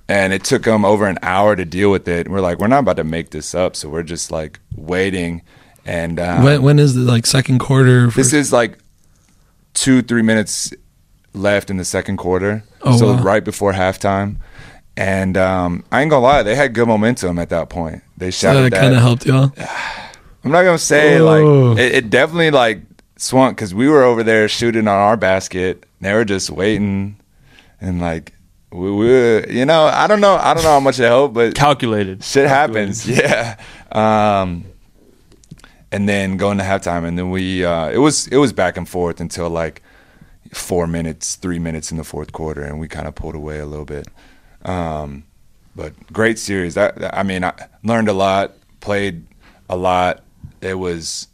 it took him over an hour to deal with it. We're like, we're not about to make this up, so we're just like waiting. And when is the like second quarter? This is like 2-3 minutes left in the second quarter. Oh, so wow. right before halftime. And I ain't gonna lie, they had good momentum at that point. They shouted that kind of helped y'all. I'm not gonna say like it definitely like swung, because we were over there shooting on our basket. They were just waiting, and like we were, I don't know how much it helped, but Calculated. Shit happens, yeah. And then going to halftime, and then we it was back and forth until like 3 minutes in the fourth quarter, and we kind of pulled away a little bit. But great series. I learned a lot, played a lot. It was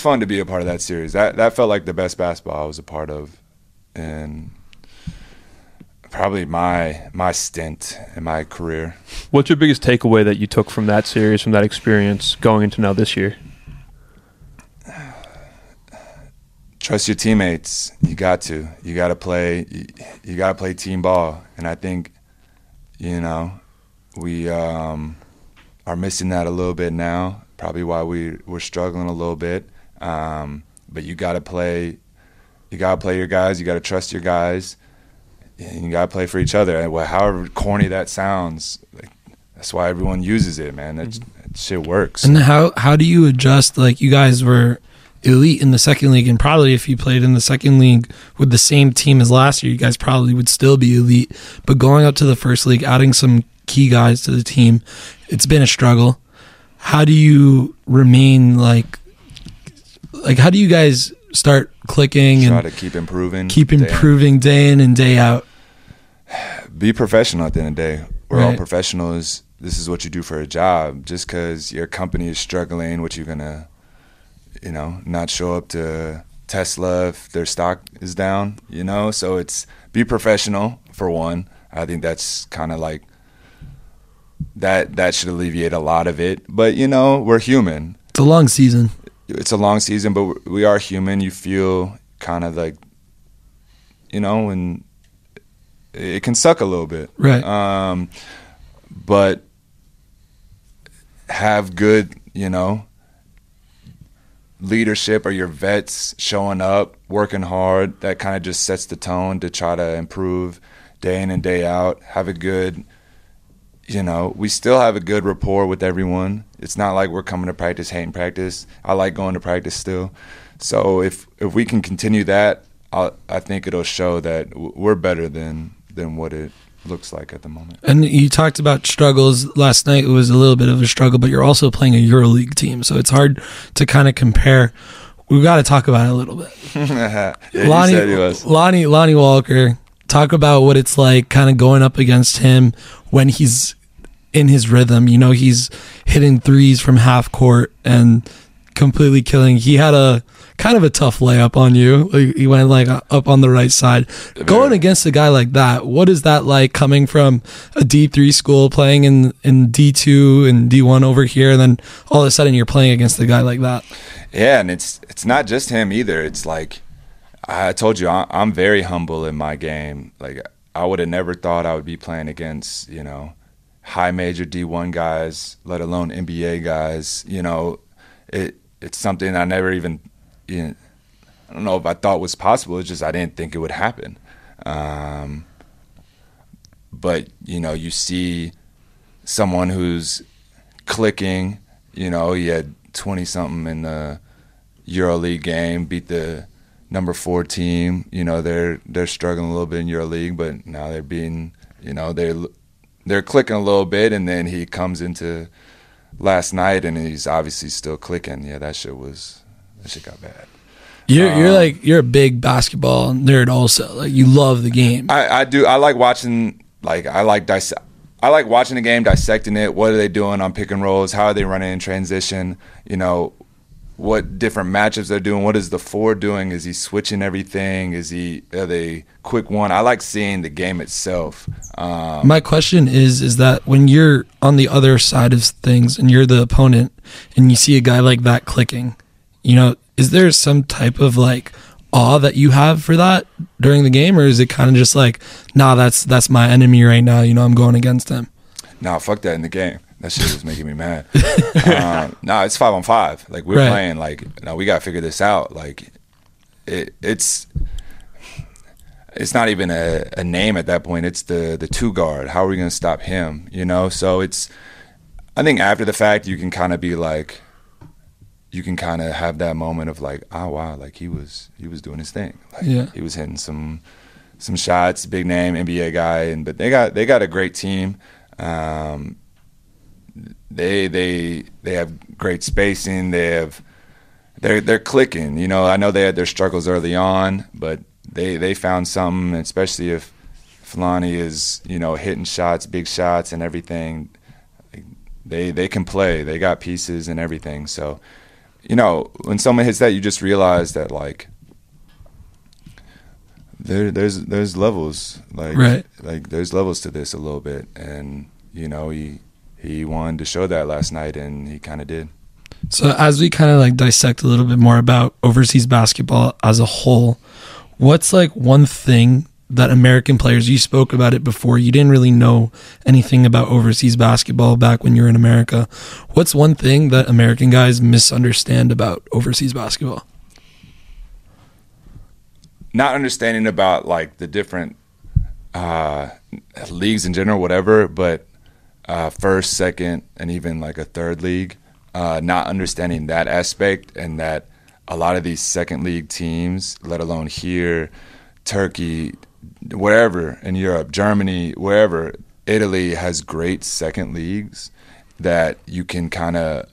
fun to be a part of that series. That felt like the best basketball I was a part of, and probably my stint in my career. What's your biggest takeaway that you took from that series, from that experience going into now this year? Trust your teammates. You got to play. You got to play team ball, and I think, we are missing that a little bit now. Probably why we're struggling a little bit. But you got to play. You got to play your guys. You got to trust your guys. And you got to play for each other. And however corny that sounds, that's why everyone uses it, man. That shit works. And how do you adjust? Like, you guys were elite in the second league, and probably if you played in the second league with the same team as last year, you guys probably would still be elite. But going up to the first league, adding some key guys to the team, it's been a struggle. How do you remain how do you guys start clicking Try and to keep improving day in and day out? Be professional at the end of the day. We're Right. all professionals. This is what you do for a job. Just because your company is struggling, what you're gonna not show up to Tesla if their stock is down, So it's be professional for one. I think that's kind of like that should alleviate a lot of it. But we're human. It's a long season. It's a long season, but we are human. You feel kind of like, when it can suck a little bit. Right. But have good, leadership, or your vets showing up, working hard. That kind of just sets the tone to try to improve day in and day out. Have a good, we still have a good rapport with everyone. It's not like we're coming to practice, hating practice. I like going to practice still. So if we can continue that, I think it'll show that we're better than what it looks like at the moment. And you talked about struggles last night. It was a little bit of a struggle, but you're also playing a EuroLeague team, so it's hard to kind of compare. We've got to talk about it a little bit. Yeah, you said he was. Lonnie Walker, talk about what it's like kind of going up against him when he's in his rhythm. You know, he's hitting threes from half court and completely killing. He had a kind of a tough layup on you. He went like up on the right side. Going against a guy like that, what is that like coming from a D3 school, playing in D2 and D1 over here, and then all of a sudden you're playing against a guy like that? Yeah, and it's not just him either. It's like I told you, I'm very humble in my game. Like I would have never thought I would be playing against, you know, high major D1 guys, let alone NBA guys. You know, it's something I never even, I don't know if I thought was possible. It's just I didn't think it would happen. But, you know, you see someone who's clicking. You know, he had 20-something in the EuroLeague game, beat the number 4 team. You know, they're struggling a little bit in EuroLeague, but now they're being, you know, they're clicking a little bit, and then he comes into last night and he's obviously still clicking. Yeah, that shit got bad. You're a big basketball nerd also. Like you love the game. I do. I like watching. Like I like watching the game, dissecting it. What are they doing on pick and rolls? How are they running in transition? You know, what different matchups they're doing. What is the 4 doing? Is he switching everything? Are they quick one? I like seeing the game itself. My question is that when you're on the other side of things and you're the opponent and you see a guy like that clicking, you know, is there some type of like awe that you have for that during the game, or is it kind of just like, nah, that's my enemy right now, you know, I'm going against him? Nah, fuck that in the game. That shit was making me mad. Nah, it's 5-on-5. Like we're playing. Like, no, we gotta figure this out. Like, it's not even a name at that point. It's the 2 guard. How are we gonna stop him? You know. So it's. I think after the fact, you can kind of be like. You can kind of have that moment of like, oh wow, like he was doing his thing. Like, he was hitting some shots. Big name NBA guy, but they got a great team. They have great spacing. They're clicking. You know, I know they had their struggles early on, but they found something. Especially if Lonnie is, you know, hitting shots, big shots, and everything. They can play. They got pieces and everything. So, you know, when someone hits that, you just realize that like there's levels. Like there's levels to this a little bit, and you know he wanted to show that last night, and he kind of did. So as we kind of like dissect a little bit more about overseas basketball as a whole, what's like one thing that American players, you spoke about it before, you didn't really know anything about overseas basketball back when you were in America. What's one thing that American guys misunderstand about overseas basketball? Not understanding about like the different leagues in general, whatever, but first, second, and even like a third league, not understanding that aspect, and that a lot of these second league teams, let alone here, Turkey, wherever in Europe, Germany, wherever, Italy has great second leagues that you can kind of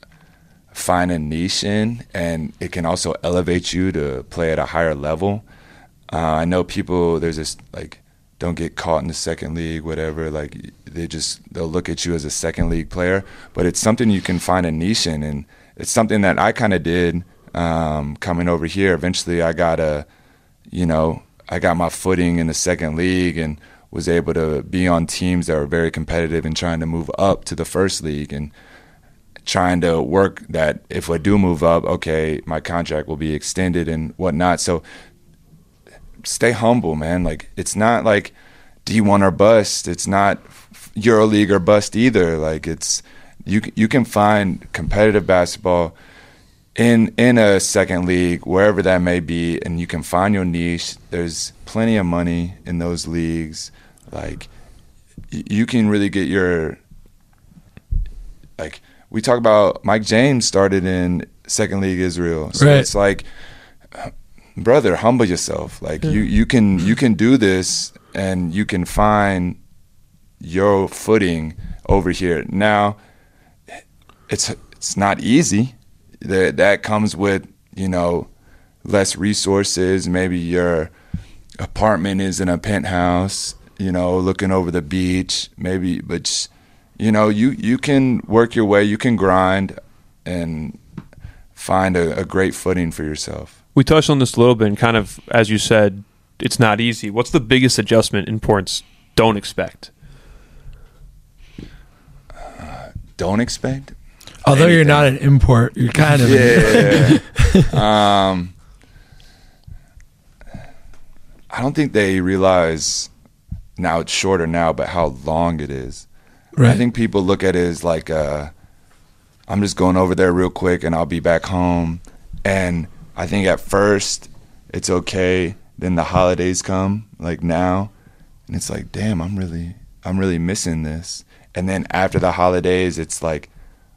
find a niche in, and it can also elevate you to play at a higher level. I know people, there's this like, don't get caught in the second league, whatever. Like they'll look at you as a second league player, but it's something you can find a niche in, and it's something that I kind of did coming over here. Eventually, I got my footing in the second league and was able to be on teams that were very competitive and trying to move up to the first league and trying to work that if I do move up, okay, my contract will be extended and whatnot. So stay humble, man. Like it's not like D1 or bust. It's not EuroLeague or bust either. Like it's you can find competitive basketball in a second league, wherever that may be, and you can find your niche. There's plenty of money in those leagues. Like you can really get your, like we talk about Mike James started in second league Israel. So It's like, brother, humble yourself. Like you can do this, and you can find your footing over here. Now, it's not easy. That comes with, you know, less resources. Maybe your apartment is in a penthouse, you know, looking over the beach. Maybe, but you know, you can work your way. You can grind and find a great footing for yourself. We touched on this a little bit, and kind of, as you said, it's not easy. What's the biggest adjustment imports don't expect? Don't expect? Although Anything. you're not an import, you're kind of Yeah. I don't think they realize, now it's shorter now, but how long it is. right. I think people look at it as like, I'm just going over there real quick and I'll be back home. And I think at first it's okay. Then the holidays come, like now, and it's like, damn, I'm really missing this. And then after the holidays, it's like,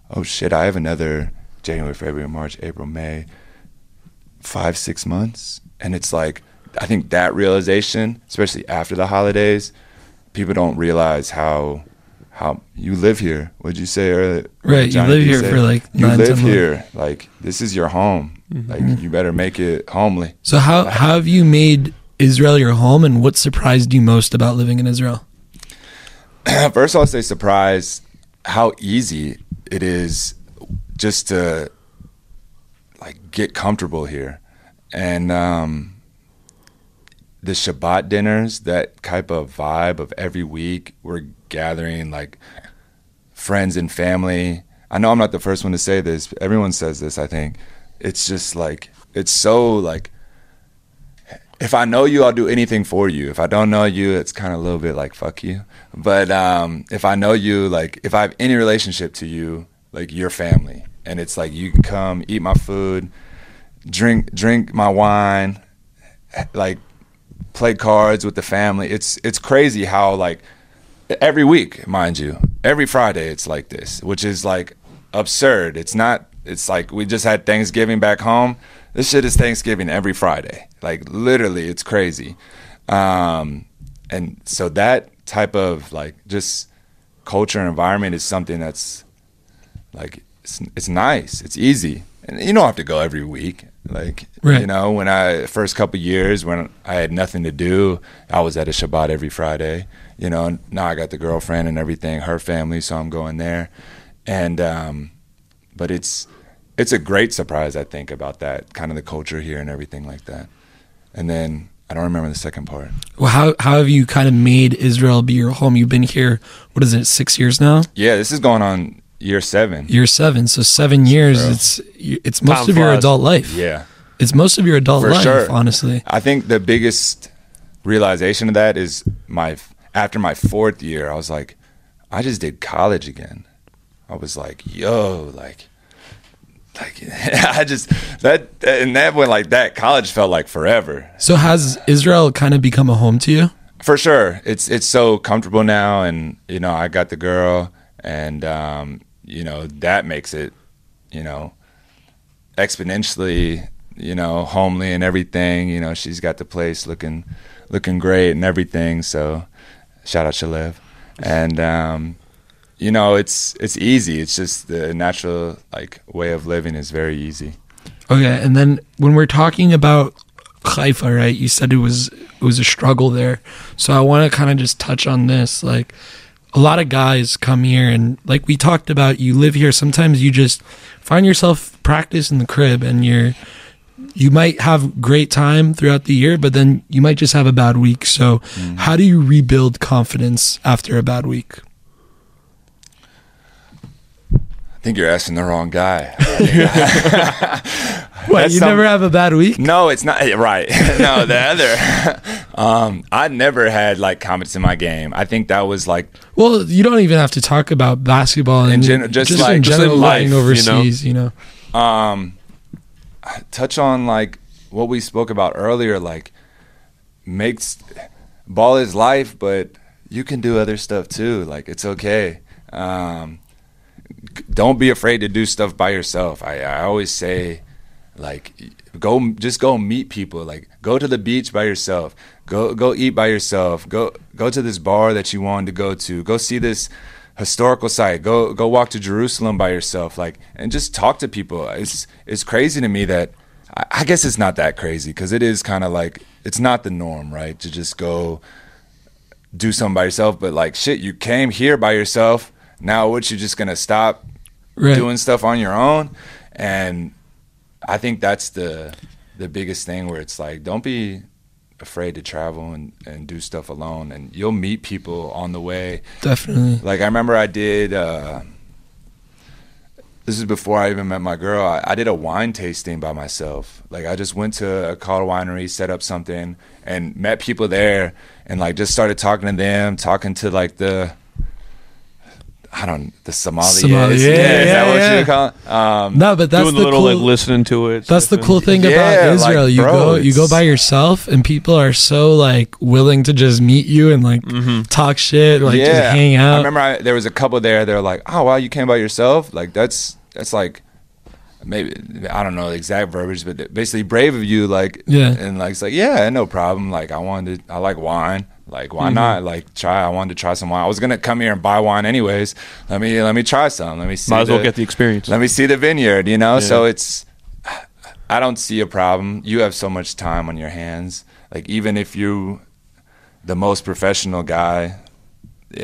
oh shit, I have another January, February, March, April, May, 5-6 months. And it's like, I think that realization, especially after the holidays, people don't realize how you live here. What'd you say earlier? Right, Johnny, you live you here say, for like you 9-10 live months. here. Like, this is your home. Like, you better make it homely. So how have you made Israel your home, and what surprised you most about living in Israel? First, I'll say surprised how easy it is just to like get comfortable here. And the Shabbat dinners, that type of vibe of every week, we're gathering like friends and family. I know I'm not the first one to say this. Everyone says this, I think. It's just like, it's so like, if I know you, I'll do anything for you. If I don't know you, it's kind of a little bit like, fuck you. But if I know you, like, if I have any relationship to you, like, you're family. And it's like, you can come, eat my food, drink my wine, like, play cards with the family. It's crazy how, like, every week, mind you, every Friday it's like this, which is, like, absurd. It's like we just had Thanksgiving back home. This shit is Thanksgiving every Friday. Like, literally, it's crazy. And so that type of, like, just culture and environment is something that's, like, it's nice. It's easy. And you don't have to go every week. Like, Right. you know, first couple years when I had nothing to do, I was at a Shabbat every Friday. You know, and now I got the girlfriend and everything, her family, so I'm going there. And, but it's a great surprise, I think, about that, kind of the culture here and everything like that. And then I don't remember the second part. Well, how have you kind of made Israel be your home? You've been here, what is it, 6 years now? Yeah, this is going on year 7. Year 7, so 7 years. Bro. It's most Time of your flies. adult life. Yeah. It's most of your adult For life, sure. honestly. I think the biggest realization of that is after my 4th year, I was like, I just did college again. I was like, yo, like I just that went like that. College felt like forever. So has Israel kind of become a home to you? For sure. It's so comfortable now, and you know, I got the girl, and you know, that makes it, you know, exponentially, you know, homely and everything. You know, she's got the place looking great and everything. So shout out Shalev. And you know, it's easy. It's just the natural, like, way of living is very easy. Okay, and then when we're talking about Haifa, right? You said it was a struggle there. So I want to kind of just touch on this. Like, a lot of guys come here, and like we talked about, you live here. Sometimes you just find yourself practice in the crib, and you might have great time throughout the year, but then you might just have a bad week. So how do you rebuild confidence after a bad week? I think you're asking the wrong guy. What, you never have a bad week? No, it's not right. No, the other. I never had like confidence in my game. I think that was like, Well, you don't even have to talk about basketball and just in like- general, just in life, living overseas, you know. touch on like what we spoke about earlier. Like, ball is life, but you can do other stuff too. Like, it's okay. Don't be afraid to do stuff by yourself. I always say, Like, just go meet people. Like, go to the beach by yourself. Go eat by yourself. Go to this bar that you wanted to go to. Go see this historical site. Go walk to Jerusalem by yourself. Like, and just talk to people. It's crazy to me that, I guess it's not that crazy, because it is kind of like, it's not the norm, right? To just go do something by yourself. But like, shit, you came here by yourself. Now what, you just gonna stop doing stuff on your own? And I think that's the biggest thing, where it's like, don't be afraid to travel and do stuff alone, and you'll meet people on the way. Definitely. Like, I remember I did this is before I even met my girl. I did a wine tasting by myself. Like, I just went to a Colorado winery, set up something, and met people there, and like just started talking to them, talking to like the sommeliers. Yeah, is that what you would call it? No, but that's doing the a little cool, like listening to it. that's the cool thing Yeah, about Israel. like, You bro, you go by yourself, and people are so like willing to just meet you and like talk shit, like just hang out. I remember there was a couple there. They're like, "Oh wow, you came by yourself? Like that's like." Maybe, I don't know the exact verbiage, but basically brave of you, like, and like, it's like, yeah, no problem. Like, I like wine. Like, why not? Like, I wanted to try some wine. I was gonna come here and buy wine anyways. Let me try some. Let me see. Might as well get the experience. Let me see the vineyard, you know? So I don't see a problem. You have so much time on your hands. Like, even if you the most professional guy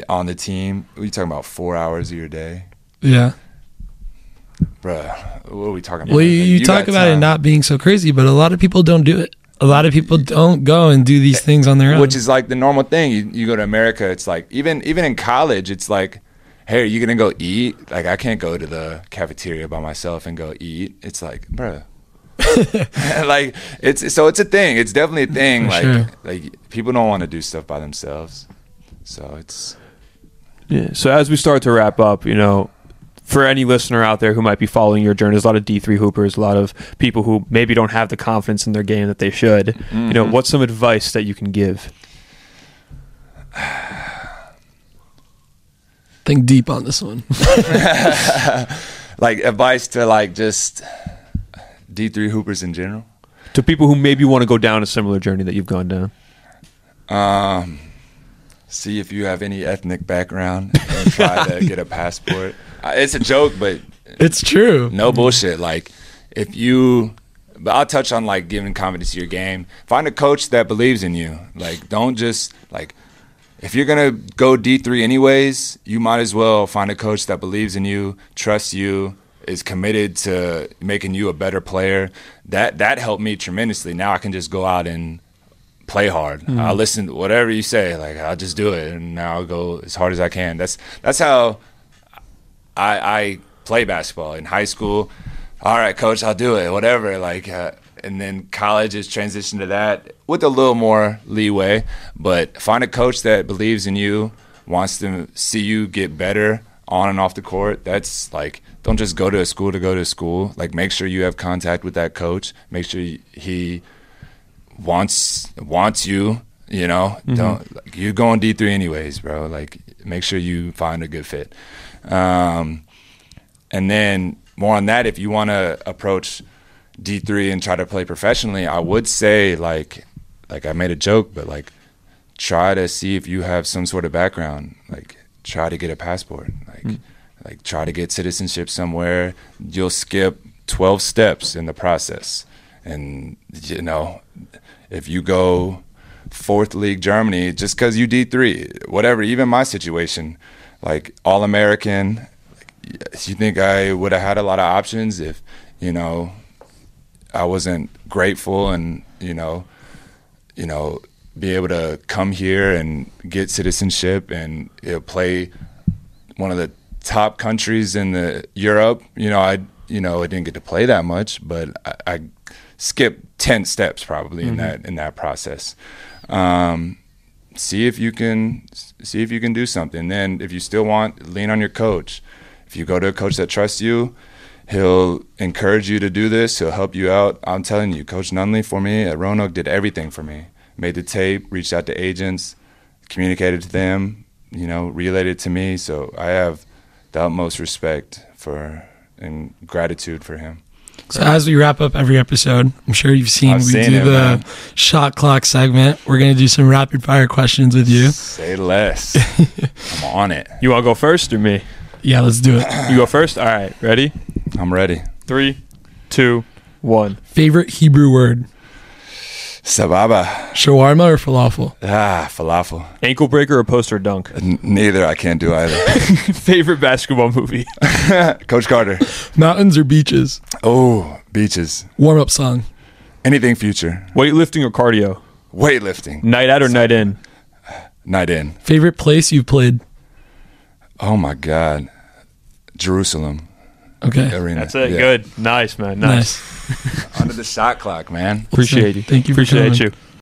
on the team, what are you talking about, 4 hours of your day? Yeah. Bruh, what are we talking about? Well, you talk about it not being so crazy, but a lot of people don't do it. A lot of people don't go and do these things on their own. Which is like the normal thing. You go to America, it's like, even in college, it's like, hey, are you going to go eat? Like, I can't go to the cafeteria by myself and go eat. It's like, bruh. Like, it's a thing. It's definitely a thing. For like, sure. like people don't want to do stuff by themselves. So it's... Yeah. So as we start to wrap up, you know, for any listener out there who might be following your journey, there's a lot of D3 hoopers, a lot of people who maybe don't have the confidence in their game that they should. Mm-hmm. You know, what's some advice that you can give? Think deep on this one. Like, advice to like just D3 hoopers in general? To people who maybe want to go down a similar journey that you've gone down. See if you have any ethnic background and try to get a passport. It's a joke, but it's true. No bullshit. Like, but I'll touch on like giving confidence to your game. Find a coach that believes in you. Like, don't just like, if you're gonna go D3 anyways, you might as well find a coach that believes in you, trusts you, is committed to making you a better player. That helped me tremendously. Now I can just go out and play hard. I'll listen to whatever you say. Like, I'll just do it, and now I'll go as hard as I can. That's how I play basketball in high school. All right, coach, I'll do it. Whatever. Like, and then college is transitioned to that with a little more leeway. But find a coach that believes in you, wants to see you get better on and off the court. That's like, don't just go to a school to go to school. Like, make sure you have contact with that coach. Make sure he wants you, you know. Don't, like, you're going D3 anyways, bro. Like, make sure you find a good fit. And then more on that, if you want to approach D3 and try to play professionally, I would say like I made a joke, but like, try to see if you have some sort of background. Like, try to get a passport. Like try to get citizenship somewhere. You'll skip 12 steps in the process. And, you know, if you go 4th League Germany, just because you D3, whatever, even my situation, like All-American, you think I would have had a lot of options if, you know, I wasn't grateful and, you know, be able to come here and get citizenship and, you know, play one of the top countries in the Europe. I didn't get to play that much, but I skipped 10 steps probably in that process. See if you can do something. Then if you still want, lean on your coach. If you go to a coach that trusts you, he'll encourage you to do this. He'll help you out. I'm telling you, Coach Nunley for me at Roanoke did everything for me. Made the tape, reached out to agents, communicated to them, relayed it to me. So I have the utmost respect for and gratitude for him. So as we wrap up every episode, I'm sure you've seen I've we seen do it, the man. shot clock segment. We're going to do some rapid fire questions with you. Say less. I'm on it. You want to go first or me? Yeah, let's do it. You go first? All right. Ready? I'm ready. 3, 2, 1. Favorite Hebrew word? Sababa. Shawarma or falafel? Falafel. Ankle breaker or post or dunk? Neither. I can't do either. Favorite basketball movie? Coach Carter. Mountains or beaches? Oh, beaches. Warm-up song? Anything future. Weightlifting or cardio? Weightlifting. Night out or night in? Night in. Favorite place you've played? Oh my God. Jerusalem. Okay. Arena. That's it. Yeah. Good. Nice, man. Nice. Nice. Under the shot clock, man. Appreciate you. Thank you for Appreciate coming. you.